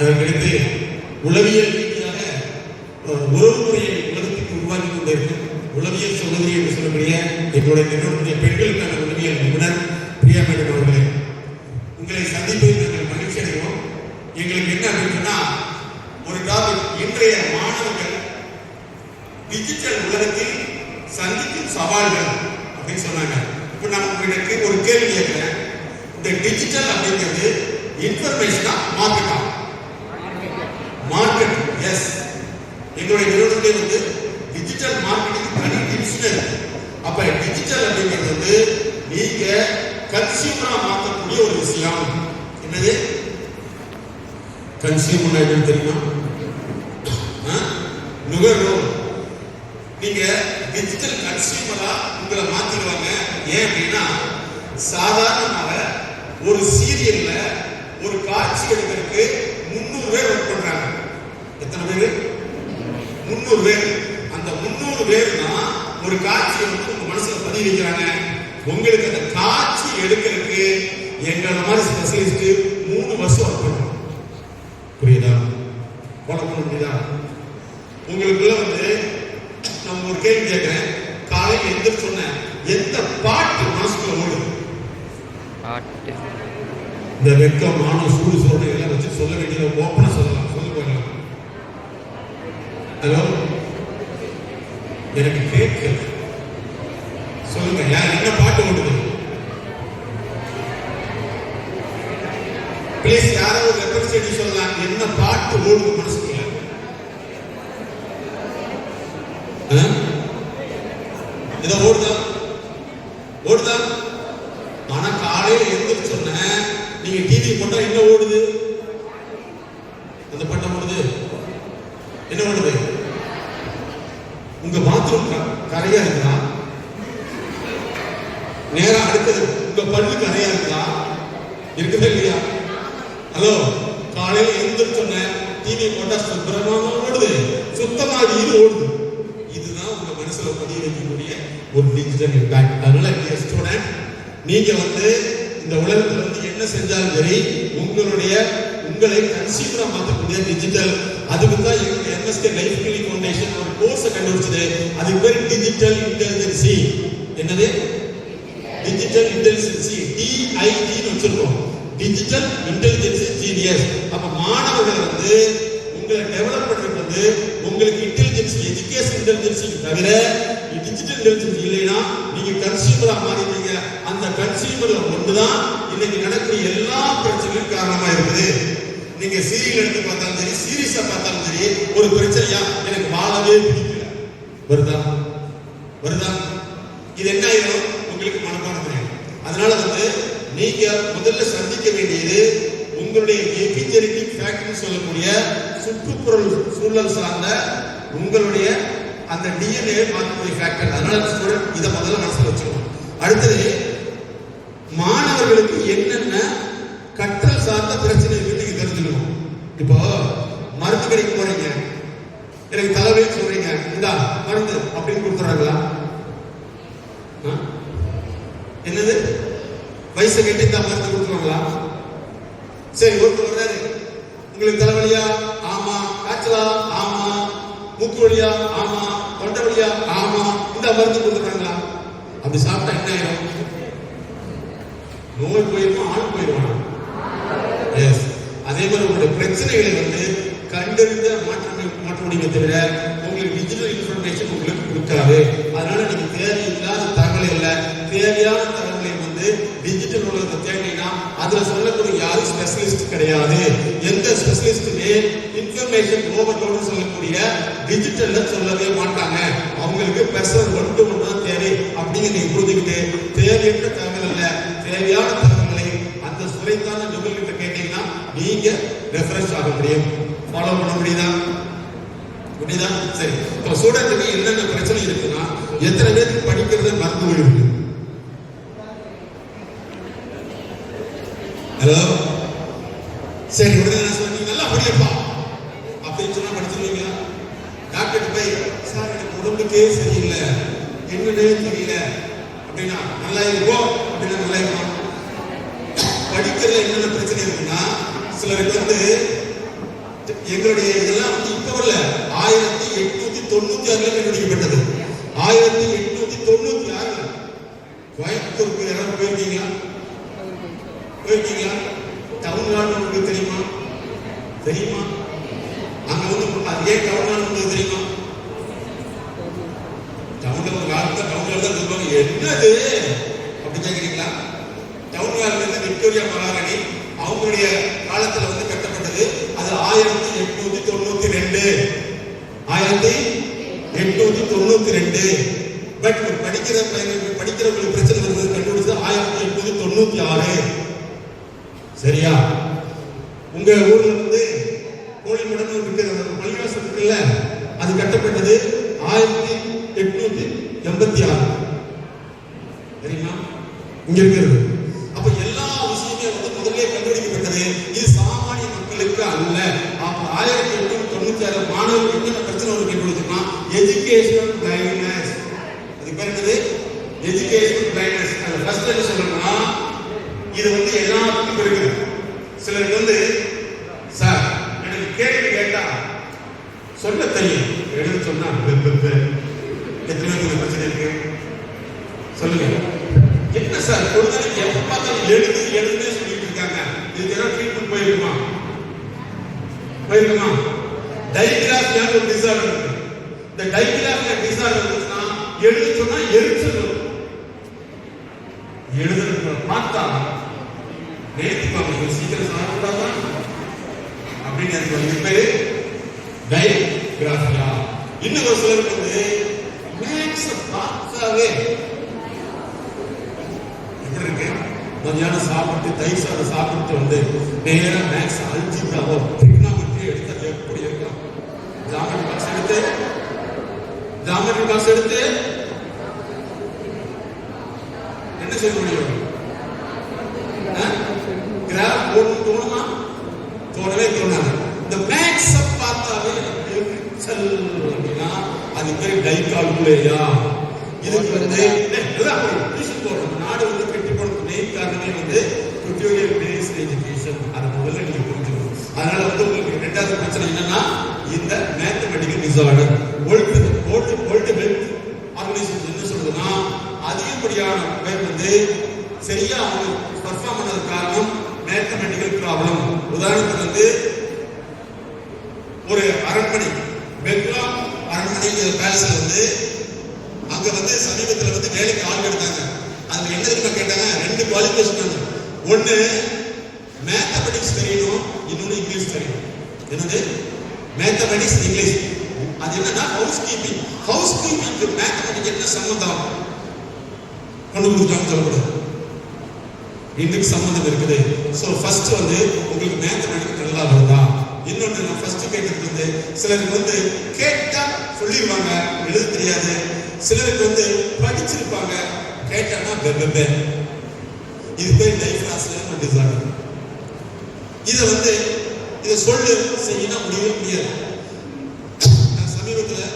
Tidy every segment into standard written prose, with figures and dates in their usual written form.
அதற்கடுத்து உளவியல் ரீதியாக உறவுமுறையை உலகத்துக்கு உருவாக்கி கொண்டிருக்கும் உளவியல் சகோதரி என்று சொல்லக்கூடிய என்னுடைய பெண்களுக்கான உளவியல் நிபுணர் பிரியா மேடம் அவர்களே, உங்களை சந்திப்பதில் நாங்கள் மகிழ்ச்சி அடைகிறோம். எங்களுக்கு என்ன அப்படின்னு சொன்னா, ஒரு டாபிக், இன்றைய மாணவர்கள் டிஜிட்டல் உலகத்தில் சந்திக்கும் சவால்கள் அப்படின்னு சொன்னாங்க. இப்போ நான் உங்களுக்கு ஒரு கேள்வி கேட்கிறேன். இந்த டிஜிட்டல் அப்படிங்கிறது இன்ஃபர்மேஷனா மார்க்கெட்டா? மார்க்கெட். எஸ், எங்களுடைய நிறுவனத்திலே டிஜிட்டல் மார்க்கெட்டிங் தனி டிவிஷன். அப்ப டிஜிட்டல் அப்படிங்கிறது நீங்க கன்சியூமரா மாற்றக்கூடிய ஒரு விஷயம். என்னது கன்சியூமர் என்னன்னு தெரியுமா? நுகர்வோர். நீங்க டிஜிட்டல் கன்சியூமரா உங்களை மாத்திடுவாங்க. ஏன் அப்படின்னா, சாதாரணமாக ஒரு சீரியல்ல ஒரு காட்சி எடுக்கிறதுக்கு 300 பேர் ஒர்க் பண்றாங்க. எத்தனை பேர்? 300 பேர். அந்த 300 பேர் தான் ஒரு காட்சியை உங்க மனசுல பதிவு வைக்கிறாங்க. உங்களுக்கு அந்த காட்சி எடுக்கிறதுக்கு எங்களை மாதிரி ஸ்பெஷலிஸ்ட் 3 வருஷம் ஒர்க் பண்றோம். புரியுதா? ஃபாலோ முடியுதா? உங்களுக்குள்ள நம்ம ஒரு கேள்வி கேட்கிறேன். காலையில் எந்திரிச்சு சொன்ன எந்த பாட்டு மனசுக்குள்ள ஓடுது? இந்த வெக்கம், மானம், சூடு, சோறு எல்லாம் வச்சு சொல்ல வேண்டியதை ஓப்பனா சொல்லலாம். சொல்லி போகலாம். ஹலோ, எனக்கு கேட்கல. சொல்லுங்க, யார் என்ன பாட்டு ஓடுது? பிளீஸ், யாராவது ரெப்ரசன்டேட்டிவ் சொல்லலாம். என்ன பாட்டு ஓடுது மனசுக்குள்ள? இதை ஓடுதா? ஓடுதா? ஆனா காலையில் எந்திரிச்சு சொன்ன நீங்க டிவி போட்டா என்ன ஓடுது? அந்த பட்டம் ஓடுது. என்ன ஓடுது? உங்க பாத்ரூம் கரையா இருக்குதா? நேரா அடுத்தது உங்க பல்லு கரையா இருக்குதா? இருக்குதா இல்லையா? ஹலோ, காலையில எந்திரிச்சு சொன்ன டிவி போட்டா சுத்தமாக ஓடுது, சுத்தமா இது ஓடுது. இதுதான் உங்க மனசுல பதிய வைக்கக்கூடிய ஒரு டிஜிட்டல் இம்பாக்ட். அதனால ஸ்டூடெண்ட், நீங்க இந்த உலகத்துல என்ன செஞ்சாலும் சரி, உங்களை கன்சியூமரா மாற்றக்கூடிய டிஜிட்டல். அதுக்கு தான் எங்க எம்எஸ்கே லைஃப் கிளினிக் ஃபவுண்டேஷன் ஒரு கோர்ஸை கண்டுபிடிச்சது. அதுக்கு பேர் டிஜிட்டல் இன்டெலிஜென்சி. என்னது? டிஜிட்டல் இன்டெலிஜென்சி, டிஐஜின்னு வச்சிருக்கோம். Digital intelligence genius. அப்ப மாணவர்கள் உங்களை டெவலப் பண்றது உங்களுக்கு இன்டெலிஜென்சி, எஜுகேஷன் இன்டெலிஜென்சி தவிர டிஜிட்டல் இன்டெலிஜென்சி இல்லைன்னா நீங்க கன்சியூமரா மாறிட்டீங்க. அந்த கன்சியூமர்ல ஒன்றுதான் இன்னைக்கு நடக்கிற எல்லா பிரச்சனைகளும் காரணமா இருக்குது. நீங்க சீரியல் எடுத்து பார்த்தாலும் சரி, சீரியஸா பார்த்தாலும் சரி, ஒரு பிரச்சனையா எனக்கு வாழவே பிடிக்கல வருதா? வருதா? இது என்ன ஆயிரும்? உங்களுக்கு மனப்பாடம் தெரியும். அதனால நீங்க முதல்ல சந்திக்க வேண்டியது உங்களுடைய எபிஜெனடிக் ஃபேக்டர் சொல்லக்கூடிய சுற்றுப்புறல் சூழல் சார்ந்த உங்களுடைய அந்த டிஎன்ஏ மாற்றக்கூடிய ஃபேக்டர். அதனால ஸ்டூடெண்ட் இதை முதல்ல மனசுல வச்சுக்கணும். அடுத்தது, மாணவர்களுக்கு என்னென்ன கற்றல் சார்ந்த பிரச்சனை இருக்கு நீங்க தெரிஞ்சுக்கணும். இப்போ மருந்து கடைக்கு போறீங்க, எனக்கு தலைவலி சொல்றீங்க, இந்தா மருந்து அப்படின்னு கொடுத்துறாங்களா? என்னது? வயசை கேட்டு இந்த மருந்து கொடுத்துருவாங்களா? சரி, ஒருத்தர் வர்றாரு, உங்களுக்கு தலைவலியா? ஆமா. காய்ச்சலா? ஆமா. மூக்கு வழியா? ஆமா. தொண்டை வழியா? ஆமா. இந்த மருந்து கொடுத்துருக்காங்களா? அப்படி சாப்பிட்டா என்ன ஆயிரும்? நோய் போயிருமா? ஆள் போயிருவானா? எஸ். அதே மாதிரி உங்களுடைய பிரச்சனைகளை கண்டறிந்த மாற்ற முடியுமே தவிர உங்களுக்கு டிஜிட்டல் இன்ஃபர்மேஷன் உங்களுக்கு கொடுக்காது. அதனால நீங்க தேவையில்லாத தகவல் இல்லை, தேவையான தகவலை டிஜிட்டல் உலகத்தை தேடினா அதுல சொல்லக்கூடிய யாரும் ஸ்பெஷலிஸ்ட் கிடையாது. எந்த ஸ்பெஷலிஸ்டுமே இன்ஃபர்மேஷன் ஓவர்லோடு சொல்லக்கூடிய டிஜிட்டல்ல சொல்லவே மாட்டாங்க. அவங்களுக்கு பர்சனல் 1-to-1 தான் தேவை அப்படிங்கிற நீங்க புரிஞ்சுக்கிட்டு தேவையற்ற தகவல் அல்ல, தேவையான தகவல்களை அந்த சுரைத்தான நிபுணர்கிட்ட கேட்டீங்கன்னா நீங்க ரெஃப்ரெஷ் ஆக முடியும். ஃபாலோ பண்ண முடியுதா? முடியுதா? சரி. இப்போ ஸ்டூடெண்ட்டுக்கு என்னென்ன பிரச்சனை இருக்குன்னா, எத்தனை பேருக்கு படிக்கிறது மறந்து போயிருக்கு? ஹலோ, சரி, உடனே நான் சொன்னீங்க நல்லா படிப்பா அப்படின்னு சொன்னா படிச்சிருவீங்களா? டாக்டர் போய், சார் எனக்கு உடம்புக்கே சரியில்லை, என்னன்னே தெரியல அப்படின்னா நல்லா இருக்கும் அப்படின்னா நல்லா இருக்கும். படிக்கிறதுல என்னென்ன பிரச்சனை இருக்குன்னா, சிலருக்கு எங்களுடைய இதெல்லாம் வந்து இப்ப வரல, 1896 கண்டுபிடிக்கப்பட்டது. 1896. கோயம்புத்தூருக்கு யாராவது போயிருக்கீங்களா? போயிருக்கீங்களா? தமிழ்நாடு உங்களுக்கு தெரியுமா? தெரியுமா? அங்க வந்து ஏன் தமிழ்நாடு உங்களுக்கு தெரியுமா? தமிழ்நாடு காலத்துல தமிழ்நாடு தான் சொல்லுவாங்க. என்னது அப்படி கேட்கிறீங்களா? தமிழ்நாடு வந்து விக்டோரியா மகாராணி அவங்களுடைய காலத்துல வந்து கட்டப்பட்டது. அது 1892. 1892. பட் படிக்கிறவங்களுக்கு பிரச்சனை வருவது கண்டுபிடிச்சது 1896. சரியா? உங்க ஊர்ல வந்து கோழிமடம் இருக்கு, பள்ளிவாசல் இருக்குல்ல, அது கட்டப்பட்டது 1886. தெரியுமா? இங்க இருக்கிறது. அப்ப எல்லா விஷயமே வந்து முதல்ல கண்டுபிடிக்கப்பட்டது. இது சாமானிய மக்களுக்கு அல்ல. அப்ப 1896 மாணவர்களுக்கு என்ன பிரச்சனை ஒரு கண்டுபிடிச்சோம்னா எஜுகேஷனல் பிளைண்ட்னஸ். அது பேர் என்னது? Educational blindness. அது ஃபர்ஸ்ட் என்ன சொல்லணும்னா இது வந்து எல்லாத்துக்கும் இருக்குது. சிலருக்கு வந்து சார் எனக்கு கேள்வி கேட்டா சொல்ல தெரியும், எழுத சொன்னா எத்தனை பேருக்கு பிரச்சனை இருக்கு சொல்லுங்க. என்ன சார் பொழுதுக்கு எப்ப பார்த்தாலும் எழுதுன்னு சொல்லிட்டு இருக்காங்க. இதுக்கு ஏதாவது ட்ரீட்மெண்ட் போயிருக்குமா? டைகிராஃபியா ஒரு டிசார்டர் இருக்கு. இந்த டைகிராஃபியா டிசார்டர் இருந்துச்சுன்னா எழுத சொன்னா எரிச்சல் எழுதுறது பார்த்தா நேர்த்திப்பாங்க, சீக்கிரம் சாப்பிடாதான் அப்படின்னு அதுக்கு பேரு டைகிராஃபியா. இன்னும் ஒரு சிலருக்கு வந்து மேக்ஸ் பார்த்தாவே மதியானம் சாப்பிட்டு தயிர் சாதம் சாப்பிட்டு வந்து நேரா மேக்ஸ் அல்ஜிப்ராவோ ட்ரிக்னாமெட்ரி எடுத்தா எப்படி இருக்கும்? ஜாமெட்ரி கிளாஸ் எடுத்து என்ன செய்ய முடியும்? கிராஃப் போடணும் தோணுமா? தோணவே தோணாது. இந்த மேக்ஸ் பார்த்தாவே அப்படின்னா அது பேர் டைகால்குலேயா. இதுக்கு வந்து டியூஷன் போடுறோம். நாடு வந்து கட்டி போடுறது மெயின் காரணமே வந்து டுட்டோரியல் பேஸ்ட் எஜுகேஷன். அதை முதல்ல நீங்க புரிஞ்சுக்கணும். அதனால வந்து உங்களுக்கு ரெண்டாவது பிரச்சனை என்னன்னா இந்த mathematical disorder. World health organisation என்ன சொல்றதுன்னா அதிகப்படியான பேர் வந்து சரியா அவங்க பர்ஃபார்ம் பண்ணது காரணம் மேத்தமெட்டிக்கல் ப்ராப்ளம். உதாரணத்துக்கு வந்து ஒரு அரண்மனை, பெங்களா அரண்மனை பேலஸ்ல வந்து அங்க வந்து சமீபத்தில் வந்து வேலைக்கு ஆள் எடுத்தாங்க. அதுல என்ன தெரியுமா கேட்டாங்க? 2 குவாலிஃபிகேஷன். ஒன்னு மேத்தமெட்டிக்ஸ் தெரியணும், இன்னொன்னு இங்கிலீஷ் தெரியணும். என்னது? Mathematics English. அது என்னன்னா ஹவுஸ் கீப்பிங். ஹவுஸ் கீப்பிங்க்கு மேத்தமெட்டிக்ஸ் என்ன சம்பந்தம் கொண்டு கொடுத்தாங்க சொல்லக்கூடாது. இன்னைக்கு சம்பந்தம் இருக்குது. ஸோ ஃபர்ஸ்ட் வந்து உங்களுக்கு மேத்தமெட்டிக்ஸ் நல்லா வருதா? இன்னொன்று நான் ஃபர்ஸ்ட் கேட்டது வந்து சிலருக்கு வந்து கேட்டா சொல்லிடுவாங்க, எழுத தெரியாது. சிலருக்கு வந்து படிச்சிருப்பாங்க, கேட்டானா பெபெபே. இது பேர் டைகிராஃபியா டிசார்டர். இதை சொல்லு செய்யணும் முடியவே முடியாது. நான் சமீபத்தில்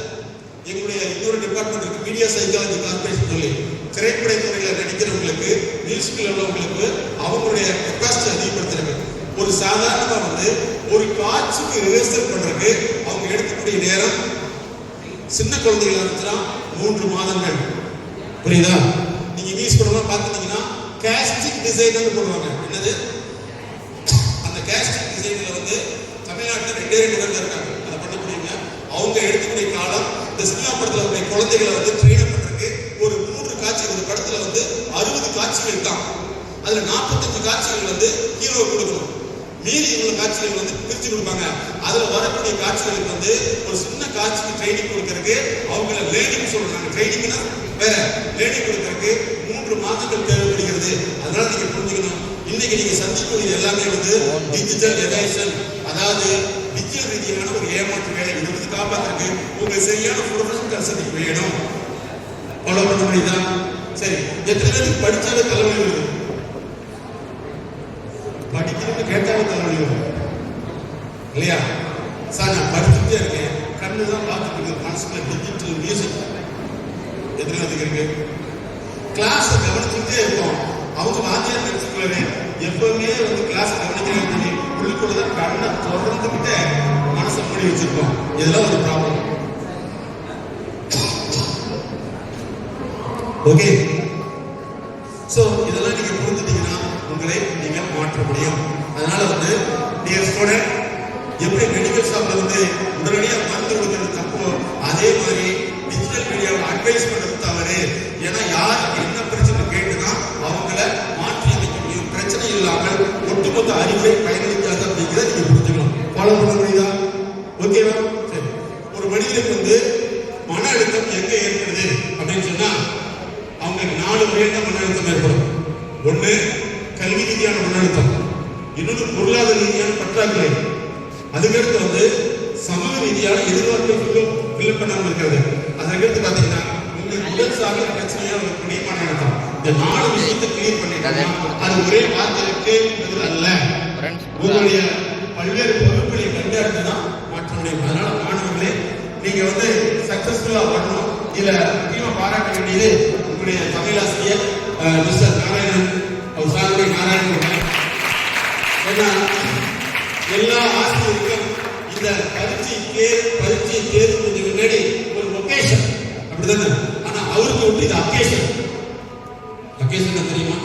எங்களுடைய இன்னொரு டிபார்ட்மெண்ட் இருக்கு, மீடியா சைக்காலஜி கார்பரேஷன் சொல்லி, திரைப்படத்துறையில் நடிக்கிறவங்களுக்கு, மியூசிக்கில் உள்ளவங்களுக்கு அவங்களுடைய கெப்பாசிட்டி அதிகப்படுத்துறாங்க. ஒரு சாதாரணமா வந்து ஒரு காட்சிக்கு ரிஹர்சல் பண்றதுக்கு அவங்க எடுக்கக்கூடிய நேரம் சின்ன குழந்தைகள் இருந்துச்சுன்னா 3 மாதங்கள். புரியுதா? நீங்க இங்கிலீஷ் படம்லாம் பார்த்துட்டீங்கன்னா கேஸ்டிங் டிசைனர் போடுவாங்க. என்னது? அந்த கேஸ்டிங் டிசைன்ல வந்து தமிழ்நாட்டில் 2 பேர் இருக்காங்க அதை பண்ணக்கூடியவங்க. அவங்க எடுக்கக்கூடிய காலம் இந்த சினிமா படத்துல உடைய குழந்தைகளை வந்து ட்ரெயின் பண்றதுக்கு ஒரு 3 காட்சிகள். ஒரு படத்துல வந்து 60 காட்சிகள் தான். அதுல 45 காட்சிகள் வந்து ஹீரோ கொடுக்கணும், மீதி உள்ள காட்சிகள் வந்து பிரிச்சு கொடுப்பாங்க. அதுல வரக்கூடிய காட்சிகளுக்கு வந்து ஒரு சின்ன காட்சிக்கு ட்ரைனிங் கொடுக்கறதுக்கு அவங்கள லேர்னிங் சொல்றாங்க. ட்ரைனிங்னா வேற, லேர்னிங் கொடுக்கறதுக்கு 3 மாதங்கள் தேவைப்படுகிறது. அதனால நீங்க புரிஞ்சுக்கணும், இன்னைக்கு நீங்க சந்திக்கக்கூடிய எல்லாமே வந்து டிஜிட்டல் எரேஷன், அதாவது டிஜிட்டல் ரீதியான ஒரு ஏமாற்று வேலை. இதை வந்து காப்பாற்றுறதுக்கு உங்களுக்கு சரியான ப்ரொஃபஷனல் கன்சல்டிங் வேணும். ஃபாலோ பண்ண முடியுதா? சரி, எத்தனை பேருக்கு படிச்சாலே தலைவலி வருது? படிக்கிறது கேட்டாலே தலைவலி வரும் இல்லையா? சார் நான் படிச்சுட்டே இருக்கேன், கண்ணு தான் பார்த்துட்டு இருக்கு, மனசுல டிஜிட்டல் மியூசிக். எத்தனை பேருக்கு இருக்கு? கிளாஸ் கவனிச்சுட்டே இருக்கோம். அவங்க வாத்தியார் நினைச்சுக்கவே எப்பவுமே வந்து கிளாஸ் கவனிக்கிறேன் உள்ளுக்குள்ளதான் கண்ணை தொடர்ந்துகிட்டே மனசு பண்ணி வச்சிருக்கோம். இதெல்லாம் ஒரு ப்ராப்ளம். ஓகே, சோ இதெல்லாம் நீங்க புரிஞ்சுட்டீங்கன்னா உங்களை நீங்க மாற்ற முடியும். அதனால டியர் ஸ்டூடெண்ட், எப்படி மெடிக்கல் ஷாப்ல உடனடியாக மருந்து கொடுக்கறது தப்போ, அதே மாதிரி டிஜிட்டல் மீடியாவை அட்வைஸ் பண்றது தவறு. ஏன்னா யார் என்ன பிரச்சனை கேட்டுதான் அவங்கள மாற்றி அமைக்க முடியும். பிரச்சனை இல்லாமல் ஒட்டுமொத்த அறிவை பயனளிக்காது அப்படிங்கிறத நீங்க புரிஞ்சுக்கணும். ஃபாலோ பண்ண முடியுதா? ஓகேவா? சரி. ஒரு மனிதனுக்கு மன அழுத்தம் எங்க ஏற்படுது அப்படின்னு சொன்னா அவங்க 4 வகையான மன அழுத்தம் ஏற்படும். ஒண்ணு கல்வி ரீதியான மன அழுத்தம், இன்னொன்று பொருளாதார ரீதியான பற்றாக்குறை, அதுக்கடுத்து சமூக ரீதியான எதிர்பார்ப்பு ஃபில் பண்ணாமல் இருக்கிறது, அதுக்கடுத்து பாத்தீங்கன்னா உங்களுக்கு உடல் சார்ந்த பிரச்சனையா இருக்கக்கூடிய மன அழுத்தம். இந்த 4 விஷயத்தை கிளியர் பண்ணிட்டீங்கன்னா அது ஒரே வார்த்தையில கேட்கிறது அல்ல, உங்களுடைய பல்வேறு பொறுப்புகளை கண்டறிந்து தான் மாற்ற முடியும். அதனால மாணவர்களே, நீங்க சக்சஸ்ஃபுல்லா வரணும். இதுல முக்கியமா பாராட்ட வேண்டியது உங்களுடைய தமிழாசிரியர் மிஸ்டர் நாராயணன், அவர் சார்பை நாராயணன். ஏன்னா எல்லா ஆசிரியர்களும் இந்த பரீட்சை தேர்வுக்கு முன்னாடி ஒரு ஒகேஷன் அப்படிதானே, ஆனா அவருக்கு விட்டு இது அக்கேஷன் தெரியுமா?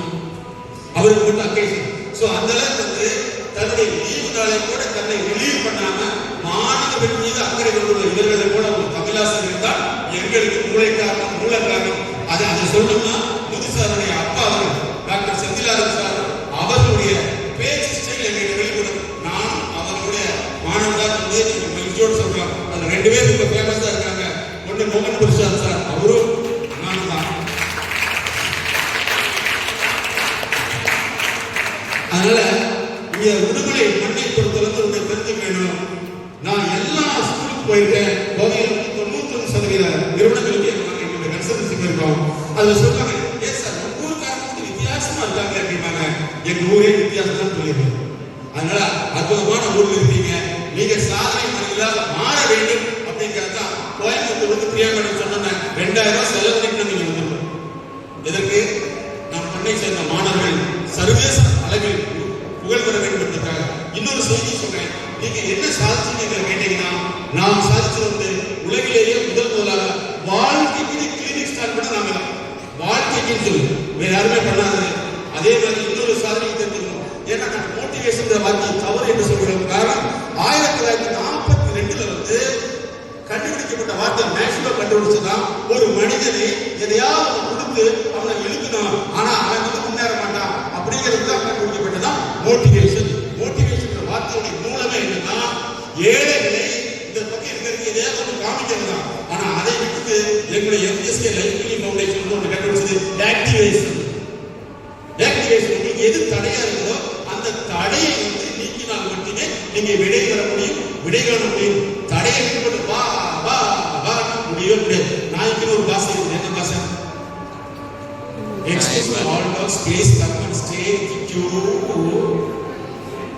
அவருக்கு மட்டும் அக்கேஷன். சோ அந்த தன்னுடைய லீவு நாளை கூட தன்னை ரிலீவ் பண்ணாம மாணவர்கள் மீது அக்கறை கொண்டுள்ள இவர்களை கூட ஒரு தமிழாசிரியர் தான் எங்களுக்கு மூல காரணம். அதை சொல்லணும்னா முதுசாருடைய அப்பா அவர்கள் டாக்டர் செந்திலாரன் சார் அவர்களுடைய பேச்சு ஸ்டைல் எங்களுக்கு வெளிப்படும். நான் அவர்களுடைய மாணவர்களாக மகிழ்ச்சியோடு சொல்றோம். அந்த 2 பேர் ரொம்ப ஃபேமஸா இருக்காங்க. ஒன்று மோகன் பிரசாத் சார், அவரும் நான் தான். அதனால இங்க உடுமலை மண்ணை பொறுத்தளவு உங்களை தெரிஞ்சுக்க வேணும். நான் எல்லா ஸ்கூலுக்கு போயிருக்கேன். கோவையில் 99% நிறுவனங்களுக்கு எங்களுடைய கன்சல்டன்சி போயிருக்கோம். அதுல சொல்றாங்க, ஏன் சார் உங்க ஊருக்காரங்க வித்தியாசமா இருக்காங்க அப்படின்னாங்க. எங்க ஊரே வித்தியாசம் தான் சொல்லியிருக்கோம். அதனால அற்புதமான ஊர்ல இருக்கீங்க. நீங்க சாதனை மனிதர்களாக மாற வேண்டும் அப்படிங்கிறதான் கோயம்புத்தூர் பிரியா மேடம் சொன்னாங்க. 2000 ரூபாய் செலவழிக்கணும் நீங்க வந்துடும். எதற்கு? நம் பண்ணை சேர்ந்த மாணவர்கள் சர்வதேச அளவில் புகழ் பெற வேண்டும் என்பதற்காக. இன்னொரு செய்தி சொல்றேன், நீங்க என்ன சாதிச்சீங்க கேட்டீங்கன்னா, நாம் சாதிச்சது உலகிலேயே முதலாக வாழ்க்கைக்கு கிளினிக் ஸ்டார்ட் பண்ண நாம வாழ்க்கைக்கு சொல்லி வேற யாருமே பண்ணாது. அதே மாதிரி இன்னொரு சாதனை தெரிஞ்சுக்கணும். ஏன்னா நம்ம மோட்டிவேஷன் வார்த்தை தவறு என்று சொல்கிறோம். காரணம் 1942 கண்டுபிடிக்கப்பட்ட வார்த்தை மேக்ஸ்வெல் கண்டுபிடிச்சதான் ஒரு மனிதனை எதையாவது கொடுத்து அவனை இழுக்கணும், ஆனா அவன் முன்னேற மாட்டான் அப்படிங்கிறது தான் கண்டுபிடிக்கப்பட்டதான் மோட்டிவேஷன். மோட்டிவேஷன் வார்த்தையுடைய மூலமே என்னன்னா, ஏழைகளை இந்த பக்கம் இருக்கிறது எதையாவது காமிக்கிறது தான். ஆனா அதை விட்டு எங்களுடைய எம்எஸ்கே லைஃப் ஃபவுண்டேஷன் ஒன்று கண்டுபிடிச்சது ஆக்டிவேஷன். உங்களுக்கு எது தடையா இருக்கோ அந்த தடையை நீக்கினால் மட்டுமே நீங்க விடை பெற முடியும், விடை காண முடியும். தடையை விட்டு வா வா வா முடியவே முடியாது. நாய்க்கு ஒரு பாஷை இருக்கு. என்ன பாஷை? Excuse me all dogs please come and stay with you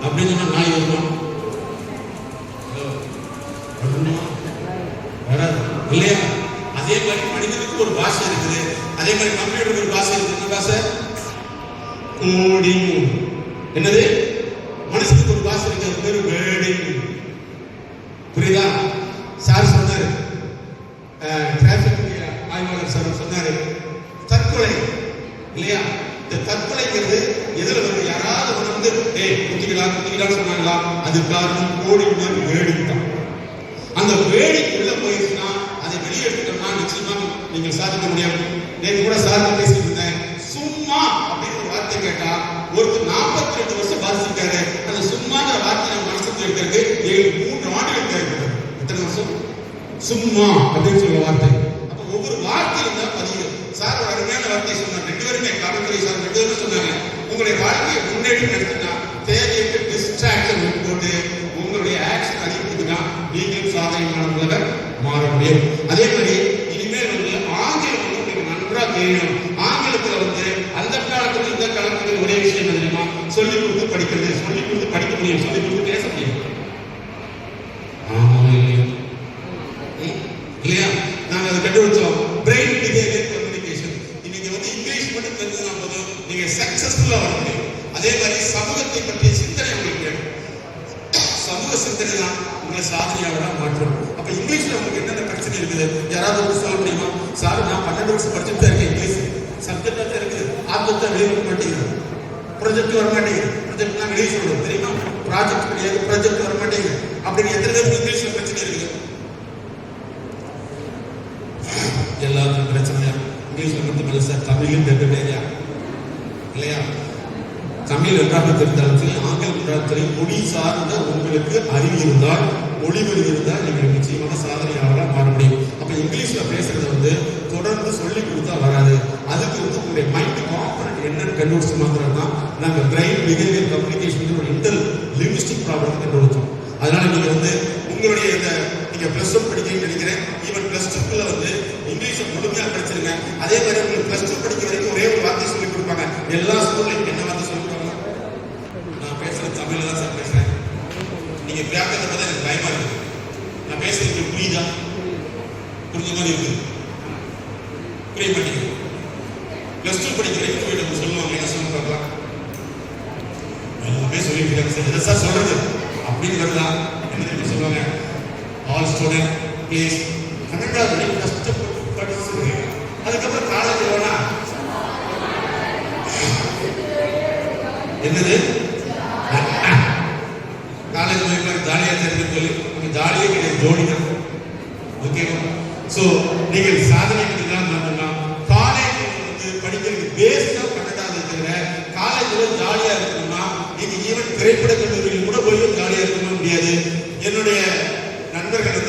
அப்படின்னு சொன்னா நாய் வருமா? வராது இல்லையா? அதே மாதிரி மனிதனுக்கு ஒரு பாஷை இருக்குது, அதே மாதிரி கம்ப்யூட்டருக்கு ஒரு பாஷை இருக்குது. என்ன பாஷை? கோடிங். என்னது? மனுஷனுக்கு ஒரு பாஷை இருக்கு, அது பேரு வேர்டிங். புரியுதா? சார் சொன்னாரு, டிராபிக் ஆய்வாளர் சார் சொன்னாரு, தற்கொலை இல்லையா? இந்த தற்கொலைங்கிறது எதுல வந்து யாராவது குத்திக்கலாம் சொன்னாங்களா? அது காரணம் கோடிங் தான், வேர்டிங் தான். அந்த வேர்டிங் உள்ள போயிருச்சுன்னா அதை வெளியே எடுத்துட்டோம்னா நிச்சயமா நீங்கள் சாதிக்க முடியாது. நேற்று கூட சார் பேசிட்டு இருந்தேன், சும்மா அப்படின்னு ஒரு வார்த்தை கேட்டா ஒருத்தர் 42 வருஷம் பாதிச்சிருக்காரு. அந்த சும்மாங்கிற வார்த்தை நம்ம மனசுல இருக்கிறது 3 ஆண்டுகள் தேவைப்படுது. எத்தனை வருஷம்? சும்மா அப்படின்னு சொல்ல வார்த்தை. அப்ப ஒவ்வொரு வார்த்தையும் தான் பதிவு. சார் ஒரு அருமையான வார்த்தை சொன்னார். 2 பேருமே காவல்துறை சார் 2 பேரும் சொன்னாங்க, உங்களுடைய வாழ்க்கையை முன்னேறி நடத்தினா தேவைக்கு டிஸ்ட்ராக்ஷன் போட்டு உங்களுடைய ஆக்ஷன் அதிகப்படுத்தினா நீங்கள் சாதனையாளர்களாக மாற முடியும். அதே மாதிரி இனிமேல் ஆங்கிலம் உங்களுக்கு நன்றா தெரியும். ஆங்கிலத்துல அந்த காலத்துல இந்த காலத்துல ஒரே விஷயம் தெரியுமா? சொல்லிக் கொடுத்து படிக்கிறது, சொல்லிக் கொடுத்து படிக்க முடியும், சொல்லிக் கொடுத்து பேச முடியும். ஆமா இல்லையா? நாங்க அதை கண்டுபிடிச்சோம், பிரெயின் பிஹேவியர் கம்யூனிகேஷன். இன்னைக்கு இங்கிலீஷ் மட்டும் தெரிஞ்சுனா போதும், நீங்க சக்சஸ்ஃபுல்லா வர முடியும். அதே மாதிரி சமூக உங்களை சாதனையாளராக மாற்றும். அப்ப இங்கிலீஷ்ல உங்களுக்கு என்னென்ன பிரச்சனை இருக்குது யாராவது ஒரு சொல்ல முடியுமா? சார் நான் 12 வருஷம் படிச்சுட்டு தான் இருக்கேன், இங்கிலீஷ் சப்ஜெக்டா தான் இருக்குது, ஆப்ஜெக்டா வெளியே வர மாட்டேங்குது, ப்ராஜெக்ட் வர மாட்டேங்குது. ப்ராஜெக்ட்னா வெளியே சொல்றது தெரியுமா? ப்ராஜெக்ட் கிடையாது, ப்ராஜெக்ட் வர மாட்டேங்குது. அப்படின்னு எத்தனை பேருக்கு இங்கிலீஷ்ல பிரச்சனை இருக்குது? எல்லாத்துக்கும் பிரச்சனையா? இங்கிலீஷ்ல மட்டும் இல்லை சார், தமிழும் தெரியா இல்லையா? தமிழ் நன்றாக தெரிந்தாலும் சரி, ஆங்கிலம் நன்றாக தெரியும், மொழி சார்ந்த உங்களுக்கு அறிவு இருந்தால், மொழிகள் இருந்தால் நீங்கள் நிச்சயமான சாதனையாளராக மாற முடியும். அப்ப இங்கிலீஷ்ல பேசுறது தொடர்ந்து சொல்லி கொடுத்தா வராது. அதுக்கு உங்களுடைய மைண்ட் காம்பனன்ட் என்னன்னு கண்டுபிடிச்சு மாத்திரம் தான் நாங்கள் பிரெயின் பிஹேவியர் கம்யூனிகேஷன் ஒரு இன்டர் லிங்குஸ்டிக் ப்ராப்ளம் கண்டுபிடிச்சோம். அதனால நீங்க உங்களுடைய இந்த நீங்க பிளஸ் 1 படிக்கிறீங்கன்னு நினைக்கிறேன், ஈவன் பிளஸ் 2 இங்கிலீஷை முழுமையா படிச்சிருங்க. அதே மாதிரி உங்களுக்கு பிளஸ் 2 படிக்க வரைக்கும் ஒரே ஒரு வார்த்தை சொல்லி கொடுப்பாங்க. எல்லா ஸ்கூல்லையும் என்ன வார்த்தை சொல்லி கொடுப்பாங்க? நான் பேசுறது தமிழ்ல தான் சார் பேசுறேன், நீங்க வியாக்கத்தை பார்த்தா எனக்கு பயமா இருக்கு, நான் பேசுறது புரியுதா? புரிஞ்ச மாதிரி இருக்கு, புரிய மாட்டேங்குது. பிளஸ் 2 படிக்கிற வரைக்கும் சொல்லுவாங்க, என்ன சொல்லி பார்க்கலாம், எல்லாமே சொல்லிட்டு இருக்காங்க சார், என்ன சார் சொல்றது அப்படின்னு வருதா? என்ன சொல்லுவாங்க? ஆல் ஸ்டூடெண்ட் ப்ளீஸ் கன்னடா கஷ்டப்பட்டு படிச்சு அதுக்கப்புறம் காலேஜ் வேணா என்னது காலேஜ் போய் ஜாலியா தெரிஞ்சுன்னு சொல்லி நம்ம ஜாலியே கிடையாது, ஜோடி தான். ஓகேவா? ஸோ நீங்கள் சாதனை பண்ணலாம். காலேஜ் படிக்கிறதுக்கு பேஸ்டா கன்னடாவை தவிர காலேஜில் ஜாலியா இருக்கணும்னா நீங்க ஈவன் திரைப்பட கல்லூரியில் கூட போய் ஜாலியா இருக்கணும் முடியாது. என்னுடைய நண்பர்கள்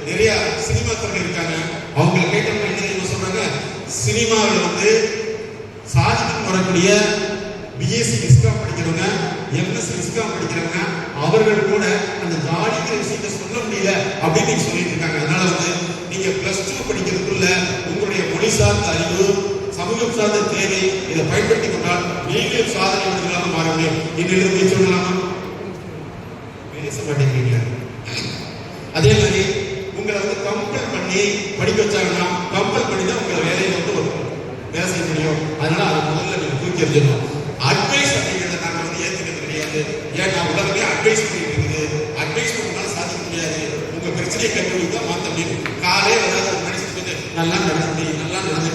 நிறைய சினிமா துறையில் இருக்காங்க, அவங்க கேட்டவங்க என்ன சொல்றாங்க, சினிமாவில் சாதிக்கு வரக்கூடிய பிஎஸ்சி விஸ்காம் படிக்கிறவங்க, எம்எஸ்சி விஸ்காம் படிக்கிறவங்க, அவர்கள் கூட அந்த ஜாலிங்கிற விஷயத்தை சொல்ல முடியல அப்படின்னு சொல்லிட்டு இருக்காங்க. அதனால நீங்க பிளஸ் 2 படிக்கிறதுக்குள்ள உங்களுடைய மொழி சார்ந்த அறிவு, சமூகம் சார்ந்த தேவை இதை பயன்படுத்திக் கொண்டால் நீங்களும் சாதனை மனிதர்களாக மாற முடியும். இன்னும் போய் சொல்லலாமா? பேச மாட்டேங்கிறீங்களா? அதே மாதிரி உங்களை கம்பல் பண்ணி படிக்க வச்சாங்கன்னா கம்பல் பண்ணி தான் உங்களை வேலையை வேலை செய்ய முடியும். அதனால அதை முதல்ல நீங்க தூக்கி எறிஞ்சிடணும். அட்வைஸ் அப்படிங்கிறத நாங்கள் ஏற்றுக்கிறது கிடையாது. ஏன்னா உலகமே அட்வைஸ் பண்ணிட்டு இருக்குது. அட்வைஸ் பண்ணாலும் சாதிக்க முடியாது. உங்க பிரச்சனையை கண்டுபிடிக்க மாற்ற முடியும். காலே வராது ஒரு மனுஷனுக்கு நல்லா நடந்து நல்லா நடப்பாங்க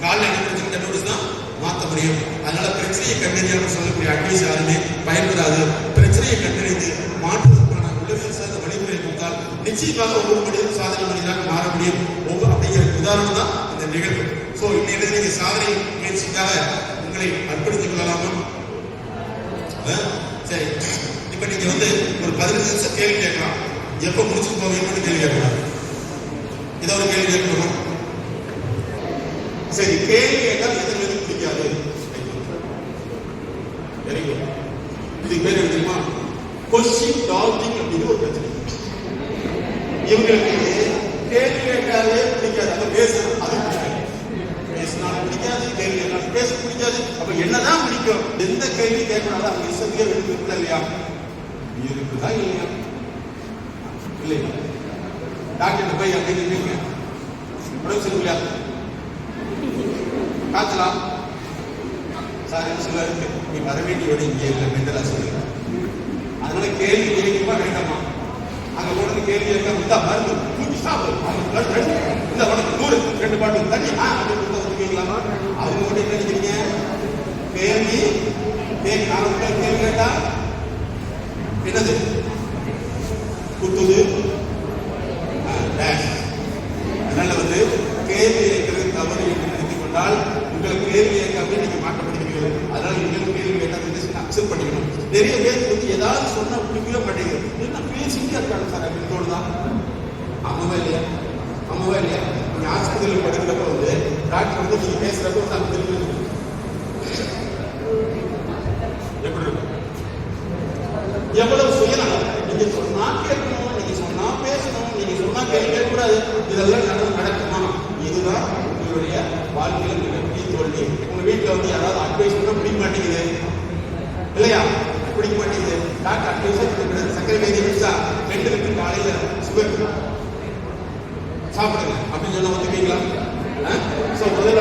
காலில் என்ன பிரச்சனை கண்டுபிடிச்சு தான் மாற்ற முடியும். அதனால பிரச்சனையை கண்டறியாமல் சொல்லக்கூடிய அட்வைஸ் யாருமே பயன்படாது. பிரச்சனையை கண்டறிந்து மாற்றுவதற்கான உளவியல் சார்ந்த வழிமுறை கொடுத்தால் நிச்சயமாக ஒவ்வொரு மனிதனும் சாதனை மனிதனாக மாற முடியும். அப்படிங்கிற உதாரணம் தான் இந்த நிகழ்வு. ஸோ இன்னைக்கு நீங்க சாதனை முயற்சிக்காக உங்களை அர்ப்பணித்துக் கொள்ளலாமா? சரி, இப்ப நீங்க ஒரு 15 நிமிஷம் கேள்வி கேட்கலாம். எப்ப முடிச்சுட்டு போவீங்கன்னு கேள்வி கேட்கலாம். இதை ஒரு கேள்வி கேட்கணும். சரி, கேள்வி கேட்டால் எதுவுமே பிடிக்காது. Very good. இதுக்கு பேர் என்ன தெரியுமா? கொஸ்டின் டாக்கிங் அப்படின்னு ஒரு பிரச்சனை. இவங்களுக்கு கேள்வி கேட்டாலே பிடிக்காது, அதை பேசணும் அது பிடிக்காது, பேசினாலும் பிடிக்காது, கேள்வி கேட்டாலும் பேச பிடிக்காது. அப்ப என்னதான் பிடிக்கும்? எந்த கேள்வி கேட்கணும் அவங்க இசையே இருக்குல்ல இல்லையா? இருக்குதா இல்லையா? இல்லையா? டாக்டர் போய் அப்படின்னு இருக்கீங்க, உடம்பு சரியில்லையா, காய்ச்சலாம் சார் என்ன சொல்ல இருக்கு, நீ வர வேண்டியோட இங்கே இல்லை மென்டலா சொல்லுங்க. அதனால கேள்வி கேட்குமா வேண்டாமா? அங்க போனது கேள்வி கேட்க மருந்து தூக்கி சாப்பிடு, இந்த உனக்கு 100 2 பாட்டு தண்ணி அப்படின்னு வந்துருக்கீங்களாமா? அவங்க கூட என்ன நினைக்கிறீங்க? கேள்வி நானும் கேள்வி கேட்டா என்னது குத்துது. அதனால கேள்வி கேட்கறது தவறு என்று நினைத்துக் கொண்டால் உங்களுக்கு கேள்வி கேட்காம நீங்க மாற்றப்படுகிறீர்கள். அதனால நீங்களும் கேள்வி கேட்டால் அக்செப்ட் பண்ணிக்கணும். நிறைய பேருக்கு ஏதாவது சொன்னா பிடிக்கவே மாட்டேங்குது. என்ன பேசிட்டே இருக்காங்க சார் அப்படின்னு தோணுதான்? அம்மாவா இல்லையா? அம்மாவா இல்லையா? நீங்க ஆஸ்பத்திரியில் படுக்கிறப்ப டாக்டர் நீங்க பேசுறப்ப அந்த தெரிஞ்சு எப்படி இருக்கும்? எவ்வளவு சுயநலம். நீங்க சொன்னா கேட்கணும், நீங்க சொன்னா பேசணும், நீங்க சொன்னா கேள்வி கேட்கக்கூடாது. இதெல்லாம் நடக்குமா? இதுதான் உங்களுடைய வாழ்க்கையில மிகப்பெரிய தோல்வி. உங்க வீட்டுல யாராவது அட்வைஸ் பண்ண பிடிக்க மாட்டேங்குது இல்லையா? பிடிக்க மாட்டேங்குது. டாக்டர் அட்வைஸ் சர்க்கரை வேதி வச்சா 2 லிட்டர் காலையில சுகர் சாப்பிடுங்க அப்படின்னு சொன்னா ஒத்துப்பீங்களா? முதல்ல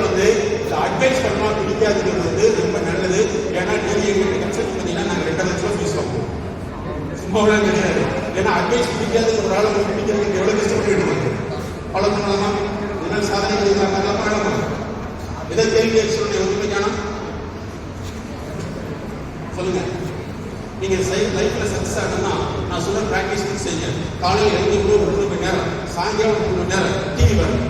அட்வைஸ் பண்ணா பிடிக்காதுங்கிறது ரொம்ப நல்லது. ஏன்னா நீங்க எங்களுக்கு கன்சல்ட் பண்ணீங்கன்னா நாங்க 2.5 லட்சம் ஃபீஸ் வாங்குவோம். சும்மா விட கிடையாது. ஏன்னா அட்வைஸ் பிடிக்காத ஒரு ஆளை பிடிக்கிறதுக்கு எவ்வளவு கஷ்டப்பட்டு அவ்வளவு பண்ணலாமா? இதனால் சாதனைகள் பண்ணலாமா? எதை கேள்வி சொல்லுங்க, ஒன்றுமே காணும். சொல்லுங்க, நீங்க லைஃப்ல சக்சஸ் ஆகணும்னா நான் சொல்ற பிராக்டிஸ் செய்யுங்க. காலையில் எழுந்து 3 மணி நேரம், சாயங்காலம் 3 மணி நேரம் டிவி வரும்.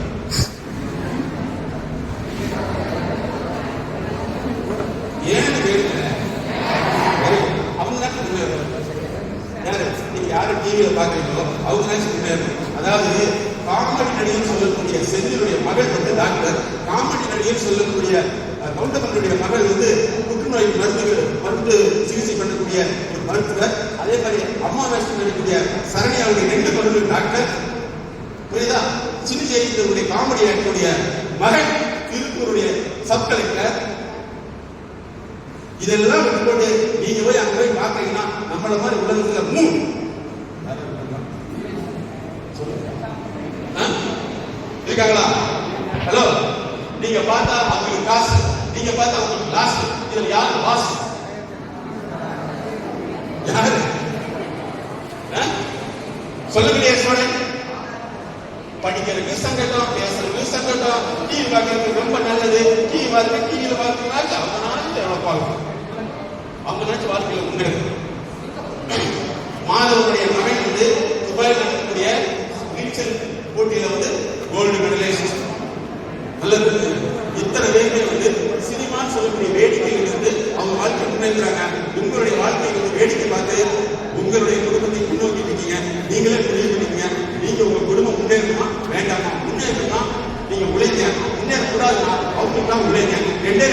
ஏன்னு கேளுங்க, அவங்க தான் முன்னேறும். நீங்க யாரு டிவியில பாக்குறீங்களோ அவங்க தான் முன்னேறும். அதாவது காமெடி நடிகர் சொல்லக்கூடிய செந்திலுடைய மகள் வந்து டாக்டர், காமெடி நடிகர் சொல்லக்கூடிய கவுண்டமனுடைய மகள் வந்து புற்றுநோய் மருந்து சிகிச்சை பண்ணக்கூடிய ஒரு மருத்துவர். அதே மாதிரி அம்மா வேஷம் நடிக்கக்கூடிய சரணியாவுடைய 2 மருத்துவர் டாக்டர். புரியுதா? சின்ன காமெடி ஆக்டருடைய மகள் திருப்பூருடைய சப் கலெக்டர். இதெல்லாம் விட்டுக்கொண்டு நீங்க போய் அங்க போய் பாத்தீங்கன்னா நம்மள மாதிரி உலகத்துல இருக்காங்களா? ஹலோ, நீங்க பார்த்தா அவங்களுக்கு காசு, நீங்க பார்த்தா அவங்களுக்கு லாஸ். இதுல யாரு பாஸ்? யாரு சொல்லுங்க. சோழன் படிக்கிறதுக்கு சங்கடம், பேசுறதுக்கு சங்கடம், டிவி பார்க்கறதுக்கு ரொம்ப நல்லது. டிவி பார்க்க டிவியில பார்க்கறாங்க, அவங்க நாளைக்கு எவ்வளவு பார்க்கணும், அவங்க நினைச்ச வாழ்க்கையில முன்னேறு. மாதவனுடைய மகன் வந்து துபாயில் நடக்கக்கூடிய நீச்சல் போட்டியில வந்து கோல்டு மெடலிஸ்ட். நல்லது. இத்தனை பேருமே வந்து சினிமான்னு சொல்லக்கூடிய வேடிக்கைகள் வந்து அவங்க வாழ்க்கை முன்னேறாங்க. உங்களுடைய வாழ்க்கையை வந்து வேடிக்கை பார்த்து உங்களுடைய குடும்பத்தை முன்னோக்கி இருக்கீங்க. நீங்களே முடிவு பண்ணிக்கீங்க. நீங்க உங்க குடும்பம் முன்னேறணுமா வேண்டாமா? முன்னேறணும்னா நீங்க உழைங்க, முன்னேறக்கூடாதுன்னா அவங்களுக்கு தான் உழைங்க. ரெண்டே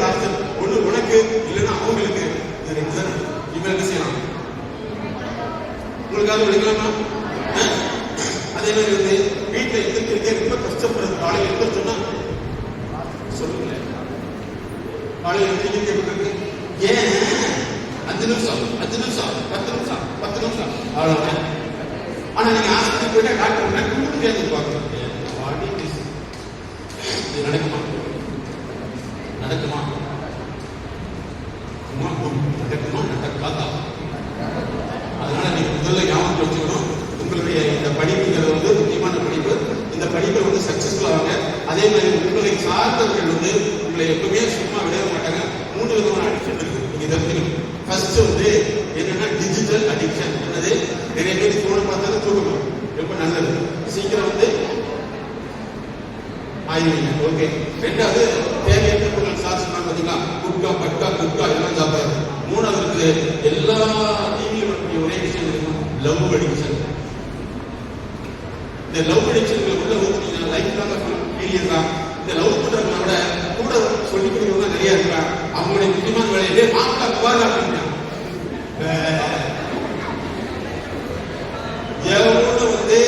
ஆப்ஷன், ஒண்ணு உனக்கு இல்லைன்னா அவங்களுக்கு. இவங்க என்ன செய்யலாம்? உங்களுக்காக உழைக்கலாமா? அதே மாதிரி வந்து வீட்டுல எந்திரிக்கிறதே ரொம்ப கஷ்டப்படுறது. காலையில் எந்திரிச்சோம்னா சொல்லுங்க, காலையில் எந்திரிக்கிறது ஏன் 5 நிமிஷம் 10 நிமிஷம் அவ்வளவுதான். ஆனா நீங்க ஆஸ்பத்திரி போயிட்டா டாக்டர் கும்பிட்டு கேட்டுப்பாங்க, இது நடக்குமா நடக்காதா? அதனால நீங்க முதல்ல ஞாபகம் வச்சுக்கணும், உங்களுடைய இந்த படிப்புங்கிறது வந்து முக்கியமான படிப்பு. இந்த படிப்பை வந்து சக்சஸ்ஃபுல் ஆவாங்க. அதே மாதிரி உங்களை சார்ந்தவர்கள் வந்து உங்களை எப்பவுமே சும்மா விட மாட்டாங்க. 3 விதமான அடிக்ஷன் இருக்கு, நீங்க தெரிஞ்சுக்கணும். ஃபர்ஸ்ட் வந்து என்னன்னா டிஜிட்டல் அடிக்ஷன். என்னது? நிறைய பேர் போன பார்த்தாலும் தூக்கணும், ரொம்ப நல்லது, சீக்கிரம் வந்து ஆயிடுவீங்க. ஓகே. 2வது தேவையற்ற பொருள் சாப்பிடுறாங்க பார்த்தீங்களா, குட்கா எல்லாம் சாப்பிடாது. 3வது எல்லா டிவியிலும் வரக்கூடிய ஒரே விஷயம் இருக்கும், லவ் அடிக்ஷன். இந்த லவ் அடிக்ஷன்களை உள்ள ஊற்றினீங்கன்னா லைஃப் லாங் ஃபெயிலியர் தான். இந்த லவ் பண்றவங்க விட கூட சொல்லிக் கொடுக்கிறவங்க நிறைய இருக்காங்க. அவங்களுடைய முக்கியமான வேலையிலே மாப்பிள்ளை குவாரா அப்படின்னா எவ்வளவு வந்து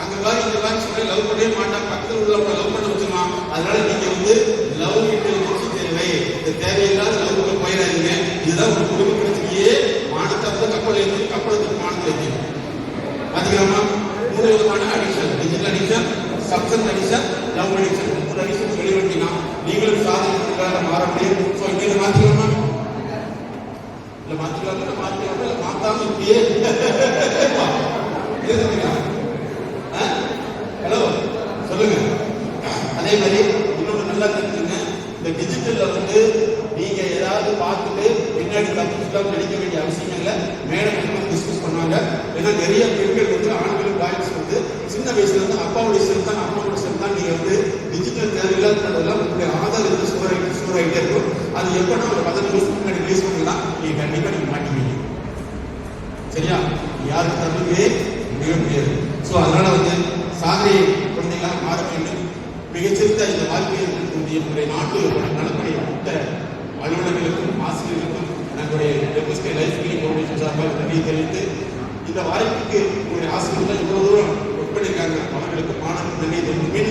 அங்க பாரு இங்க பாரு சொல்லி லவ் பண்ணவே மாட்டாங்க. பக்கத்தில் உள்ளவங்க லவ் பண்ண வச்சுக்கலாம். அதனால நீங்க வந்து லவ் இன்டெலிஜென்ஸ் தேவை. இந்த தேவையில்லாத லவ்வுக்கு போயிடாதீங்க. இதுதான் ஒரு குடும்ப பிரச்சனையே. மானத்தை வந்து கப்பலுக்கு மானத்தை வைக்கணும். பாத்தீங்களாமா? 3 விதமான addiction, digital addiction, substance addiction, love addiction. 3 addiction வெளிவட்டீங்கன்னா நீங்களும் சாதனை மாற முடியும். ஸோ இங்க மாத்திக்கலாமா? இல்ல மாத்திக்கலாம் மாத்தாம இப்படியே ஹலோ சொல்லுங்க. அதே மாதிரி இன்னொன்று நல்லா தெரிஞ்சுங்க, இந்த டிஜிட்டல்ல வந்து நீங்க ஏதாவது பார்த்துட்டு பின்னாடி தப்பு நடிக்க வேண்டிய அவசியம் இல்லை. மேடம் டிஸ்கஸ் பண்ணாங்க. ஏன்னா நிறைய பெண்கள் வந்து ஆண்களும் பாய்ஸ் வந்து சின்ன வயசுல இருந்து அப்பாவுடைய செல் தான் அம்மாவுடைய செல் தான் நீங்க வந்து டிஜிட்டல் தேவையில்லாததெல்லாம் உங்களுடைய ஆதார் வந்து ஸ்டோர் ஆகிட்டே இருக்கும். அது எப்படின்னா ஒரு 15 வருஷத்துக்கு முன்னாடி ரிலீஸ் பண்ணலாம், நீங்க கண்டிப்பா நீங்க மாட்டிக்குவீங்க. சரியா? யாருக்கு தரவே முடியாது. ஸோ அதனால வந்து சாதனை குழந்தைகளாக மாற வேண்டும். மிகச்சிறந்த இந்த வாழ்க்கையில் இருக்கக்கூடிய நம்முடைய நாட்டு நலப்படை அலுவலர்களுக்கும் ஆசிரியர்களுக்கும் நம்முடைய எம்எஸ்கே லைஃப் கிளீனிங் ஃபவுண்டேஷன் சார்பாக நன்றி தெரிவித்து, இந்த வாய்ப்புக்கு உங்களுடைய ஆசிரியர்கள் இவ்வளவு தூரம் ஒர்க் பண்ணியிருக்காங்க, அவர்களுக்கு மாணவர்கள் நன்றி தெரிவித்து